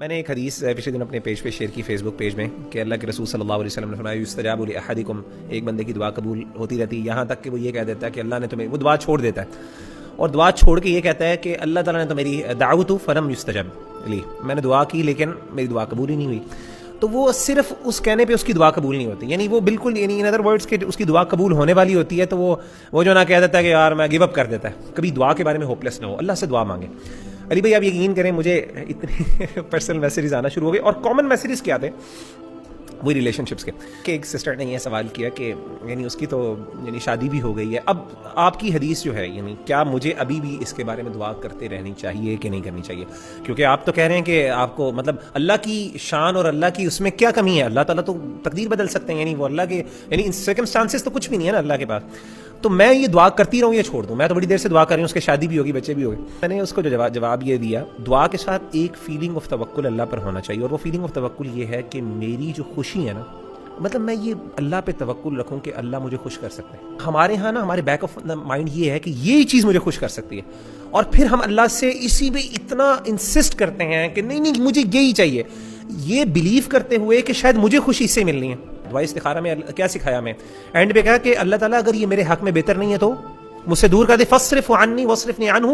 میں نے ایک حدیث پچھلے دن اپنے پیج پہ شیئر کی فیس بک پیج میں کہ اللہ کے رسول صلی اللہ علیہ وسلم نے فرمایا یستجاب لأحدکم، ایک بندے کی دعا قبول ہوتی رہتی ہے یہاں تک کہ وہ یہ کہہ دیتا ہے کہ اللہ نے تمہیں، وہ دعا چھوڑ دیتا ہے اور دعا چھوڑ کے یہ کہتا ہے کہ اللہ تعالیٰ نے تو میری دعوت فلم یستجب لی، میں نے دعا کی لیکن میری دعا قبول ہی نہیں ہوئی. تو وہ صرف اس کہنے پہ اس کی دعا قبول نہیں ہوتی، یعنی وہ بالکل، یعنی ان ادر ورڈس کہ اس کی دعا قبول ہونے والی ہوتی ہے تو وہ جو نہ کہہ دیتا ہے کہ یار میں گیو اپ کر دیتا ہے. کبھی دعا کے بارے میں ہوپلیس نہ ہو، اللہ سے دعا مانگے. علی بھائی آپ یقین کریں مجھے اتنے پرسنل میسیجز آنا شروع ہو گئے اور کامن میسیجز کیا تھے وہی ریلیشن شپس کے، کہ ایک سسٹر نے یہ سوال کیا کہ یعنی اس کی تو یعنی شادی بھی ہو گئی ہے، اب آپ کی حدیث جو ہے یعنی کیا مجھے ابھی بھی اس کے بارے میں دعا کرتے رہنی چاہیے کہ نہیں کرنی چاہیے؟ کیونکہ آپ تو کہہ رہے ہیں کہ آپ کو مطلب اللہ کی شان اور اللہ کی اس میں کیا کمی ہے، اللہ تعالیٰ تو تقدیر بدل سکتے ہیں، یعنی وہ اللہ کے یعنی سرکمسٹانسز تو کچھ بھی نہیں ہے نا اللہ کے پاس، تو میں یہ دعا کرتی رہوں یا چھوڑ دوں؟ میں تو بڑی دیر سے دعا کر رہی ہوں، اس کے شادی بھی ہوگی، بچے بھی ہوگئے. میں نے اس کو جو جواب یہ دیا، دعا کے ساتھ ایک فیلنگ آف توکل اللہ پر ہونا چاہیے، اور وہ فیلنگ آف توکل یہ ہے کہ میری جو خوشی ہے نا، مطلب میں یہ اللہ پہ توکل رکھوں کہ اللہ مجھے خوش کر سکتے ہیں. ہمارے ہاں نا ہمارے بیک آف مائنڈ یہ ہے کہ یہ چیز مجھے خوش کر سکتی ہے، اور پھر ہم اللہ سے اسی پہ اتنا انسسٹ کرتے ہیں کہ نہیں مجھے یہی چاہیے، یہ بلیو کرتے ہوئے کہ شاید مجھے خوشی اس سے ملنی ہے. دعا استخارہ میں کیا سکھایا ہمیں؟ اینڈ پہ کہا کہ اللہ تعالیٰ اگر یہ میرے حق میں بہتر نہیں ہے تو مجھ سے دور کر دے، فاصرف عنی واصرفنی عنہ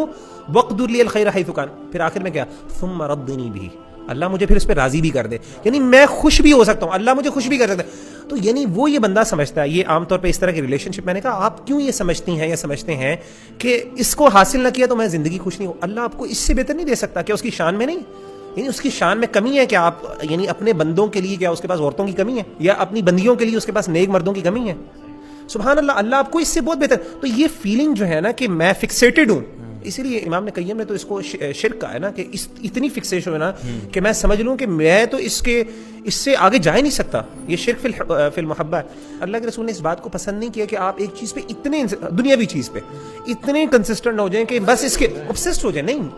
واقدر لی الخیر حیث کان. پھر آخر میں کیا؟ ثم ردنی بھی، اللہ مجھے پھر اس پہ راضی بھی کر دے، یعنی میں خوش بھی ہو سکتا ہوں، اللہ مجھے خوش بھی کر سکتا ہے. تو یعنی وہ یہ بندہ سمجھتا ہے، یہ عام طور پہ اس طرح کی ریلیشن شپ، میں نے کہا آپ کیوں یہ سمجھتی ہیں یا سمجھتے ہیں کہ اس کو حاصل نہ کیا تو میں زندگی خوش نہیں ہوں؟ اللہ آپ کو اس سے بہتر نہیں دے سکتا؟ کیا اس کی شان میں نہیں، یعنی اس کی شان میں کمی ہے کہ آپ یعنی اپنے بندوں کے لیے کیا اس کے پاس عورتوں کی کمی ہے، یا اپنی بندیوں کے لیے اس کے پاس نیک مردوں کی کمی ہے؟ سبحان اللہ، اللہ آپ کو اس سے بہت بہتر. تو یہ فیلنگ جو ہے نا کہ میں فکسیٹڈ ہوں، اسی لیے امام نے قیم نے تو اس کو شرک کہا ہے نا، کہ اتنی فکسیشن ہے نا کہ میں سمجھ لوں کہ میں تو اس سے آگے جا ہی نہیں سکتا. یہ شرک فی المحبہ ہے. اللہ کے رسول نے اس بات کو پسند نہیں کیا کہ آپ ایک چیز پہ اتنے دنیاوی چیز پہ اتنے کنسسٹنٹ ہو جائیں کہ بس اس کے obsessed ہو جائیں. نہیں،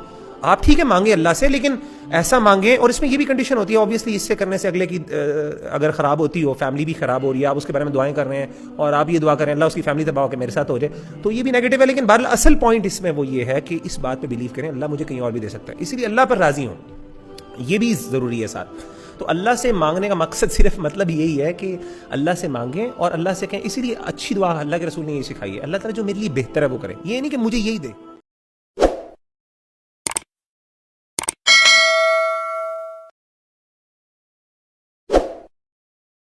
آپ ٹھیک ہے مانگے اللہ سے، لیکن ایسا مانگیں، اور اس میں یہ بھی کنڈیشن ہوتی ہے اوبیسلی، اس سے کرنے سے اگلے کی اگر خراب ہوتی ہو، فیملی بھی خراب ہو رہی ہے، آپ اس کے بارے میں دعائیں کر رہے ہیں اور آپ یہ دعا کر رہے ہیں اللہ اس کی فیملی تباہ ہو کے میرے ساتھ ہو جائے، تو یہ بھی نیگیٹو ہے. لیکن بہرحال اصل پوائنٹ اس میں وہ یہ ہے کہ اس بات پہ بلیو کریں اللہ مجھے کہیں اور بھی دے سکتا ہے، اسی لیے اللہ پر راضی ہوں، یہ بھی ضروری ہے ساتھ. تو اللہ سے مانگنے کا مقصد صرف مطلب یہی ہے کہ اللہ سے مانگیں اور اللہ سے کہیں. اسی لیے اچھی دعا اللہ کے رسول نے یہ سکھائی ہے، اللہ تعالیٰ جو میرے لیے بہتر ہے وہ کرے، یہ نہیں کہ مجھے یہی دے.